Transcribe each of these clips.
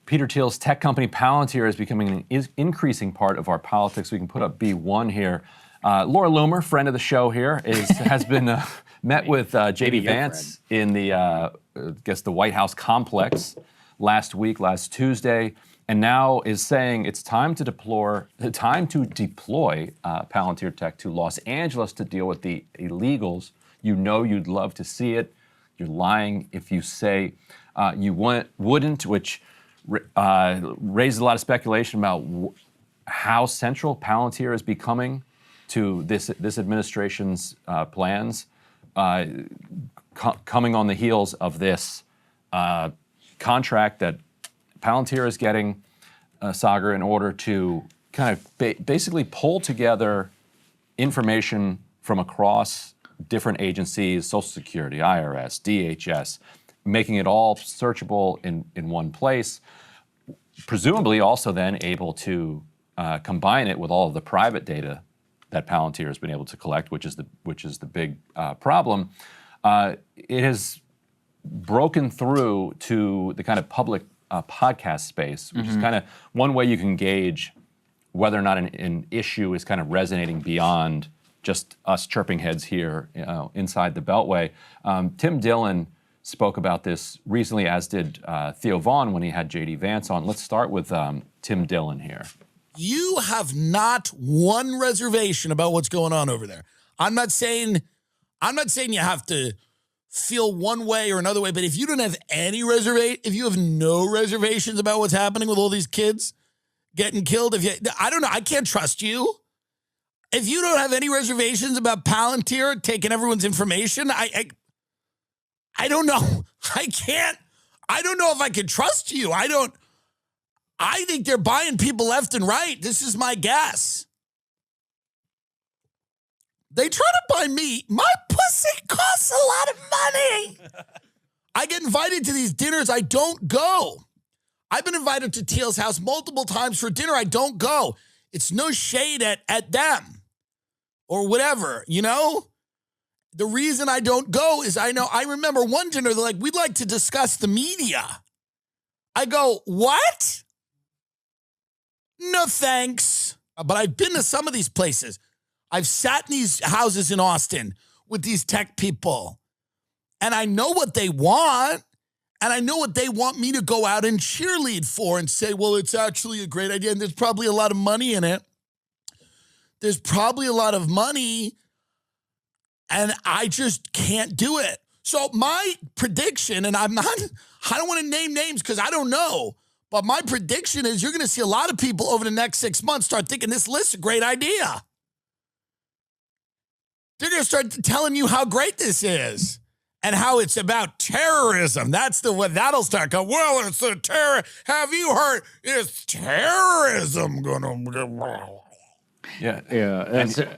Peter Thiel's tech company Palantir is becoming an increasing part of our politics. We can put up B1 here. Laura Loomer, friend of the show here, has been met with J.D. Vance in the, the White House complex last Tuesday, and now is saying it's time to deploy Palantir Tech to Los Angeles to deal with the illegals. You know you'd love to see it. You're lying if you say you wouldn't, which raises a lot of speculation about how central Palantir is becoming to this administration's plans, coming on the heels of this contract that Palantir is getting, Saagar, in order to kind of basically pull together information from across different agencies, Social Security, IRS, DHS, making it all searchable in one place, presumably also then able to combine it with all of the private data that Palantir has been able to collect, which is the big problem. It has broken through to the kind of public podcast space, which is kind of one way you can gauge whether or not an issue is kind of resonating beyond just us chirping heads here, inside the Beltway. Tim Dillon spoke about this recently, as did Theo Vaughn when he had J.D. Vance on. Let's start with Tim Dillon here. You have not one reservation about what's going on over there. I'm not saying you have to feel one way or another way, but if you don't have any if you have no reservations about what's happening with all these kids getting killed, I don't know, I can't trust you. If you don't have any reservations about Palantir taking everyone's information, I don't know. I don't know if I can trust you. I think they're buying people left and right. This is my guess. They try to buy me. My pussy costs a lot of money. I get invited to these dinners. I don't go. I've been invited to Thiel's house multiple times for dinner. I don't go. It's no shade at them or whatever, you know? The reason I don't go is I remember one dinner, they're like, we'd like to discuss the media. I go, what? No thanks. But I've been to some of these places. I've sat in these houses in Austin with these tech people, and I know what they want, and I know what they want me to go out and cheerlead for and say, well, it's actually a great idea, and there's probably a lot of money in it. There's probably a lot of money, and I just can't do it. So my prediction, and I don't want to name names because I don't know, but my prediction is you're going to see a lot of people over the next 6 months start thinking this list's a great idea. They're going to start telling you how great this is and how it's about terrorism. That's that'll start going, well, it's a terror. Have you heard? It's terrorism going to... Yeah.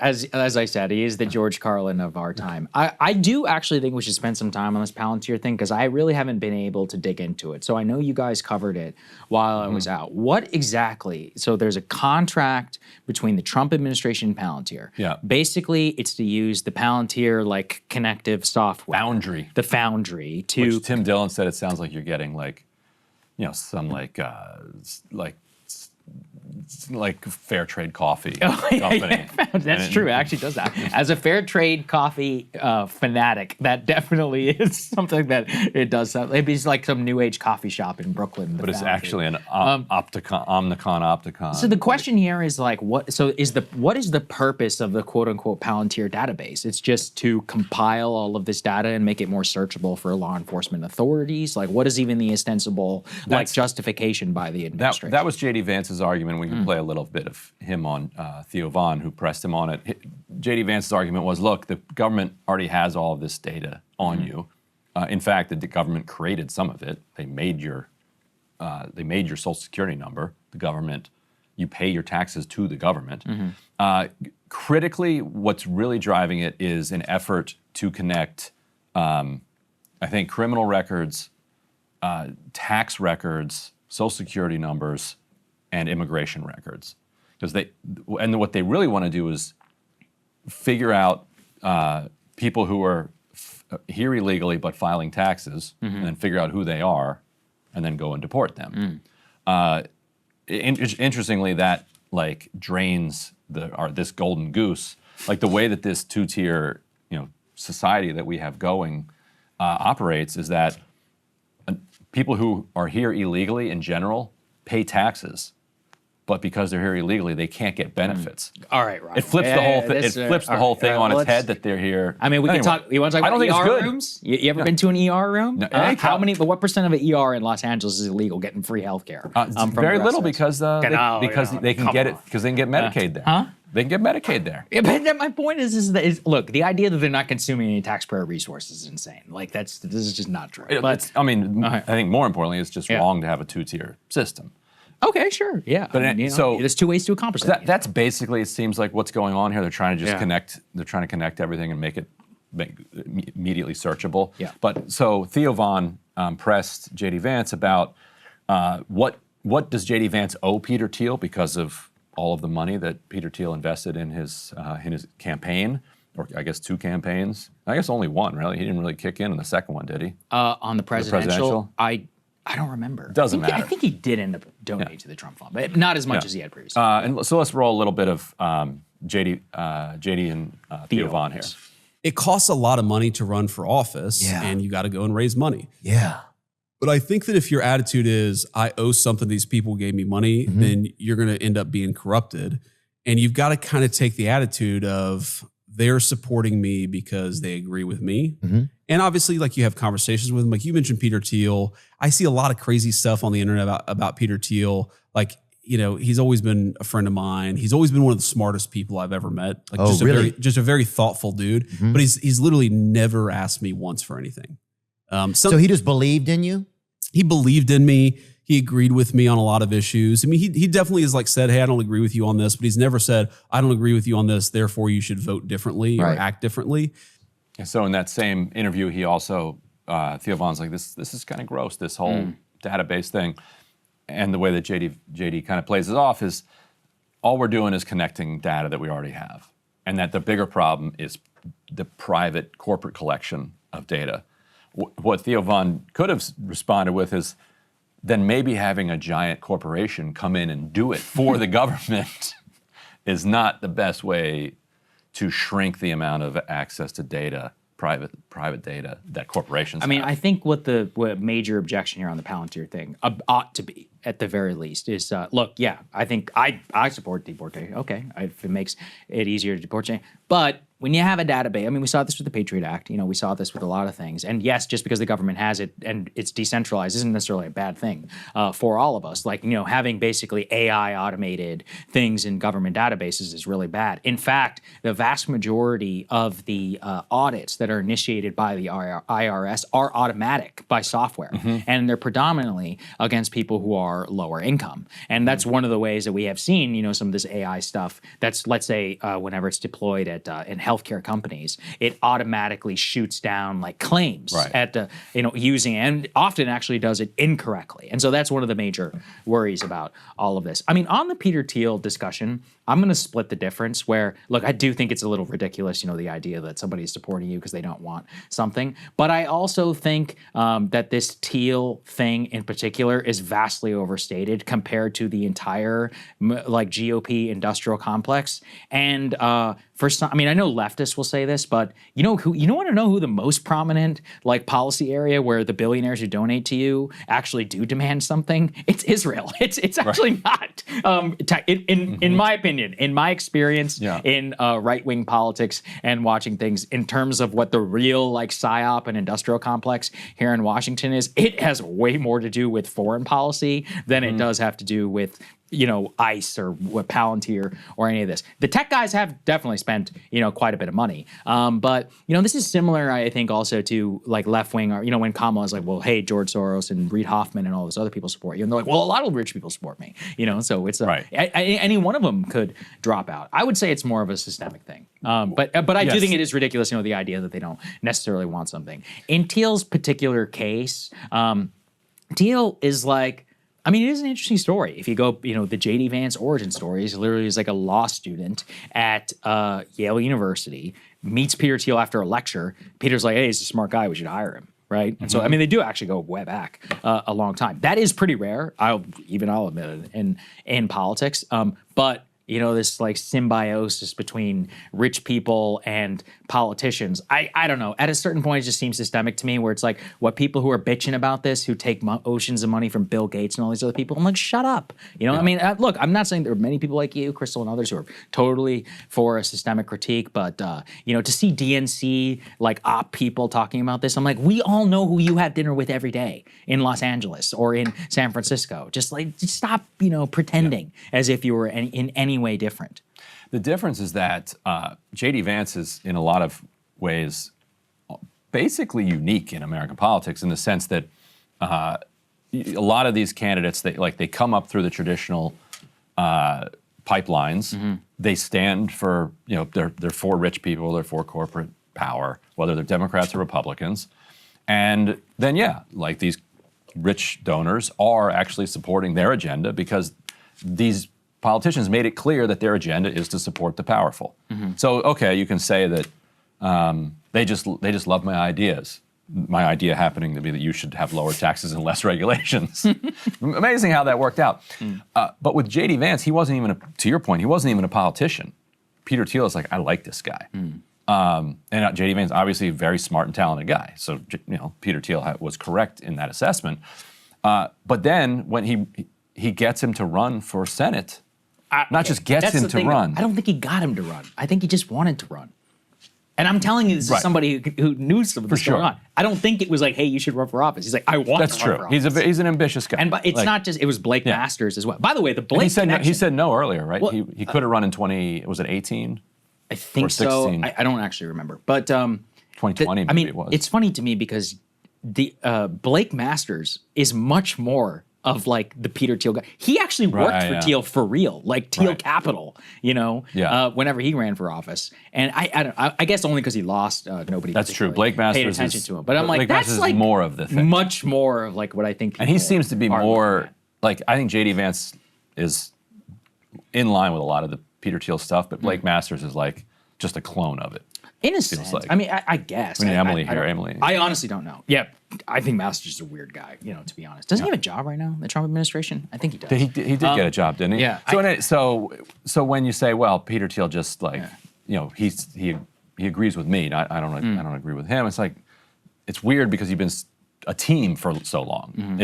As I said, he is the George Carlin of our time. I do actually think we should spend some time on this Palantir thing because I really haven't been able to dig into it. So I know you guys covered it while I was out. What exactly? So there's a contract between the Trump administration and Palantir. Yeah. Basically, it's to use the Palantir like connective software. Foundry. The Foundry to. Which Tim Dillon said it sounds like you're getting some like fair trade coffee company. Yeah, that's true. It actually does that. As a fair trade coffee fanatic, that definitely is something that it does. It's like some new age coffee shop in Brooklyn. But it's actually an Omnicom. So the question here is like, what is the purpose of the quote unquote Palantir database? It's just to compile all of this data and make it more searchable for law enforcement authorities. Like, what is even the ostensible justification by the administration? That was J.D. Vance's argument. We can play a little bit of him on Theo Vaughn, who pressed him on it. J.D. Vance's argument was, look, the government already has all of this data on you. In fact, the government created some of it. They made your Social Security number. The government, you pay your taxes to the government. Critically, what's really driving it is an effort to connect, I think, criminal records, tax records, Social Security numbers, and immigration records, because what they really want to do is figure out people who are here illegally but filing taxes, and then figure out who they are, and then go and deport them. Interestingly, that like drains this golden goose. Like the way that this two-tier society that we have going operates is that people who are here illegally in general pay taxes, but because they're here illegally, they can't get benefits. All right, right. It flips the whole thing. It flips the whole thing on its head that they're here. I mean, we can talk. You want to talk about ER rooms? You ever been to an ER room? No, how many? But what percent of an ER in Los Angeles is illegal getting free healthcare? Very little because they can get it because they can get Medicaid there. Huh? They can get Medicaid there. Yeah, but my point is look, the idea that they're not consuming any taxpayer resources is insane. Like this is just not true. But I think more importantly, it's just wrong to have a two-tier system. Okay, sure, yeah. But so there's two ways to accomplish that. That's basically, it seems like what's going on here. They're trying to just connect. They're trying to connect everything and make it immediately searchable. Yeah. But so Theo Von pressed J.D. Vance about what does J.D. Vance owe Peter Thiel because of all of the money that Peter Thiel invested in his campaign, or I guess 2 campaigns. I guess only one, really. He didn't really kick in the second one, did he? On the presidential, I don't remember. Doesn't matter. I think he did end up donating to the Trump fund, but not as much as he had previously. And so let's roll a little bit of JD and Theo Von here. It costs a lot of money to run for office, and you got to go and raise money. Yeah. But I think that if your attitude is, I owe something, these people gave me money, then you're going to end up being corrupted. And you've got to kind of take the attitude of, they're supporting me because they agree with me. And obviously, like, you have conversations with them. Like you mentioned Peter Thiel. I see a lot of crazy stuff on the internet about Peter Thiel. Like, he's always been a friend of mine. He's always been one of the smartest people I've ever met. Like just a very thoughtful dude. But he's literally never asked me once for anything. So he just believed in you? He believed in me. He agreed with me on a lot of issues. I mean, he definitely has like said, hey, I don't agree with you on this, but he's never said, I don't agree with you on this, therefore you should vote differently or act differently. And so in that same interview, he also, Theo Von's like, this is kind of gross, this whole database thing. And the way that JD kind of plays it off is, all we're doing is connecting data that we already have. And that the bigger problem is the private corporate collection of data. What Theo Von could have responded with is, then maybe having a giant corporation come in and do it for the government is not the best way to shrink the amount of access to data, private data that corporations have. I think what major objection here on the Palantir thing ought to be, at the very least, is look, I think I support deportation. Okay, if it makes it easier to deport, but when you have a database, we saw this with the Patriot Act. We saw this with a lot of things. And yes, just because the government has it and it's decentralized isn't necessarily a bad thing for all of us. Like, having basically AI automated things in government databases is really bad. In fact, the vast majority of the audits that are initiated by the IRS are automatic by software. And they're predominantly against people who are lower income. And that's one of the ways that we have seen, some of this AI stuff that's, let's say, whenever it's deployed in healthcare companies, it automatically shoots down like claims at using, and often actually does it incorrectly. And so that's one of the major worries about all of this. On the Peter Thiel discussion, I'm going to split the difference where, look, I do think it's a little ridiculous, the idea that somebody's supporting you because they don't want something. But I also think that this Thiel thing in particular is vastly overstated compared to the entire GOP industrial complex. And for some, I know leftists will say this, but you want to know who the most prominent policy area where the billionaires who donate to you actually do demand something? It's Israel. It's actually not. In my opinion, in my experience in right-wing politics and watching things in terms of what the real PSYOP and industrial complex here in Washington is, it has way more to do with foreign policy than it does have to do with ICE or Palantir or any of this. The tech guys have definitely spent, quite a bit of money. But, this is similar, I think, also to left wing, or, when Kamala's like, well, hey, George Soros and Reid Hoffman and all those other people support you. And they're like, well, a lot of rich people support me, so it's any one of them could drop out. I would say it's more of a systemic thing. But I do think it is ridiculous, the idea that they don't necessarily want something. In Thiel's particular case, Thiel is it is an interesting story. If you go, the J.D. Vance origin story is literally like a law student at Yale University, meets Peter Thiel after a lecture. Peter's like, hey, he's a smart guy. We should hire him. right? And so, I mean, they do actually go way back a long time. That is pretty rare. I'll admit it in politics. But you know, this like symbiosis between rich people and politicians. I don't know. At a certain point, it just seems systemic to me where it's like what people who are bitching about this, who take oceans of money from Bill Gates and all these other people, I'm like, shut up. You know, I mean, look, I'm not saying there are many people like you, Crystal, and others who are totally for a systemic critique, but, you know, to see DNC, like op people talking about this, I'm like, we all know who you have dinner with every day in Los Angeles or in San Francisco. Just stop, you know, pretending as if you were in any way different. The difference is that J.D. Vance is, in a lot of ways, basically unique in American politics in the sense that a lot of these candidates, they come up through the traditional pipelines. They stand for, you know, they're for rich people, they're for corporate power, whether they're Democrats or Republicans. And then, like these rich donors are actually supporting their agenda because these politicians made it clear that their agenda is to support the powerful. So, okay, you can say that they just love my ideas. My idea happening to be that you should have lower taxes and less regulations. Amazing how that worked out. But with J.D. Vance, he wasn't even, to your point, he wasn't even a politician. Peter Thiel is like, I like this guy. And J.D. Vance, obviously a very smart and talented guy. So, you know, Peter Thiel was correct in that assessment. But then when he gets him to run for Senate, not just gets him to run. I don't think he got him to run. I think he just wanted to run. And I'm telling you, this is somebody who knew some of this going on. I don't think it was like, hey, you should run for office. He's like, I want to run for office. That's true. He's an ambitious guy. And it's not just, it was Blake Masters as well. By the way, the Blake he said no earlier, right? Well, he could have run in 18? I think so. I don't actually remember. But 2020 maybe it was. It's funny to me because the Blake Masters is much more of like the Peter Thiel guy. He actually worked for Thiel for real, like Thiel Capital, you know, whenever he ran for office. And I guess only because he lost, nobody That's true. Blake Masters paid attention to him. But I'm like, Blake that's Masters like is more of the thing. Much more of like what I think people And he seems to be more, like, I think J.D. Vance is in line with a lot of the Peter Thiel stuff, but Blake Masters is like just a clone of it. In a sense. like. I mean, I guess. I mean, Emily. I honestly don't know. Yeah, I think Masters is a weird guy, you know, to be honest. Doesn't he have a job right now in the Trump administration? I think he does. He did get a job, didn't he? Yeah. So when you say, well, Peter Thiel just like, you know, he agrees with me. I don't agree with him. It's like, it's weird because you've been a team for so long.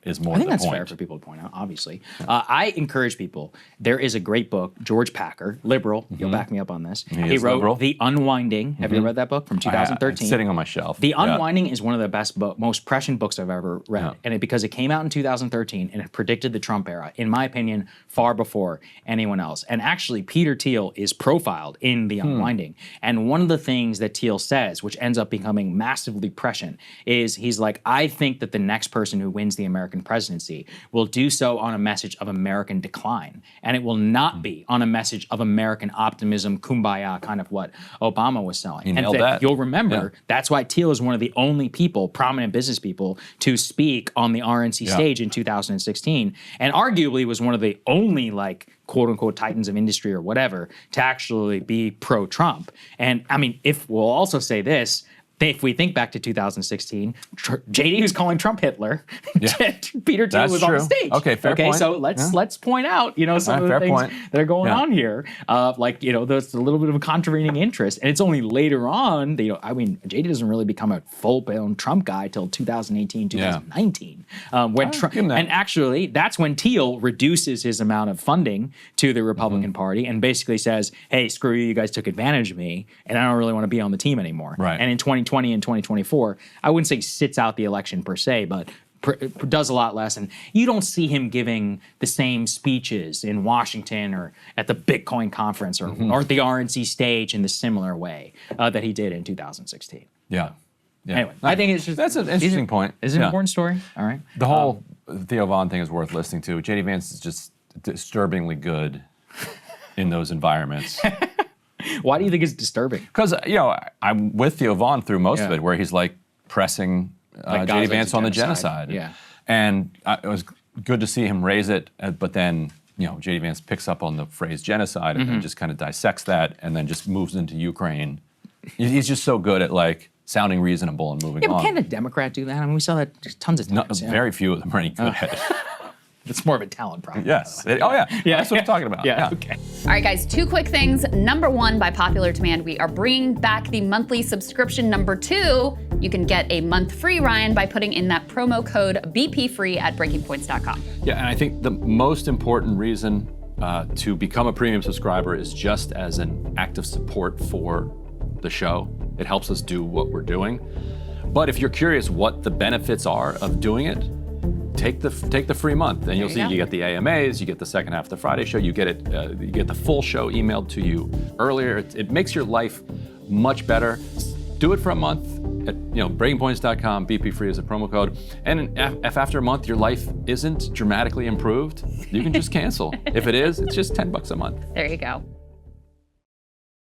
Is more. I think the that's point. fair for people to point out. Obviously, I encourage people. There is a great book, George Packer, liberal. You'll back me up on this. He wrote liberal. The Unwinding. Have you read that book from 2013? It's sitting on my shelf. The Unwinding is one of the best, most prescient books I've ever read, and because it came out in 2013 and it predicted the Trump era, in my opinion, far before anyone else. And actually, Peter Thiel is profiled in The Unwinding, and one of the things that Thiel says, which ends up becoming massively prescient, is he's like, I think that the next person who wins the American presidency will do so on a message of American decline, and it will not be on a message of American optimism, kumbaya, kind of what Obama was selling. And that. You'll remember that's why Thiel is one of the only people, prominent business people, to speak on the RNC stage in 2016, and arguably was one of the only like quote unquote titans of industry or whatever to actually be pro-Trump. And I mean, if we'll also say this. If we think back to 2016, JD was calling Trump Hitler. Peter Thiel was on the stage. Okay, fair point. So let's point out, you know, some of the things that are going on here. Like, you know, there's a little bit of a contravening interest, and it's only later on. You know, I mean, JD doesn't really become a full-blown Trump guy till 2018, 2019, when Trump. And actually, that's when Thiel reduces his amount of funding to the Republican Party and basically says, "Hey, screw you! You guys took advantage of me, and I don't really want to be on the team anymore." Right. And in 2020 and 2024, I wouldn't say sits out the election per se, but does a lot less. And you don't see him giving the same speeches in Washington or at the Bitcoin conference or at the RNC stage in the similar way that he did in 2016. Yeah. Anyway, I think it's just... That's an interesting point. It's an important story. All right. The whole Theo Von thing is worth listening to. J.D. Vance is just disturbingly good in those environments. Why do you think it's disturbing? Because, you know, I'm with Theo Von through most of it, where he's like pressing Like J.D. Vance on the genocide. Yeah. And it was good to see him raise it, but then, you know, J.D. Vance picks up on the phrase genocide and then just kind of dissects that and then just moves into Ukraine. He's just so good at like sounding reasonable and moving Yeah, but on. can't a Democrat do that? I mean, we saw that tons of No, times. yeah. very few of them are any good at it. It's more of a talent problem. Yes. Oh, yeah. That's what I'm talking about. Yeah, okay. All right, guys, 2 quick things. Number 1, by popular demand, we are bringing back the monthly subscription. Number 2, you can get a month free, Ryan, by putting in that promo code BPFree at breakingpoints.com. Yeah, and I think the most important reason to become a premium subscriber is just as an act of support for the show. It helps us do what we're doing. But if you're curious what the benefits are of doing it, take the free month, and you'll see you get the AMAs, you get the second half of the Friday show, you get it, you get the full show emailed to you earlier. It makes your life much better. Do it for a month at breakingpoints.com. BPFree is a promo code. And if after a month your life isn't dramatically improved, you can just cancel. If it is, it's just $10 a month. There you go.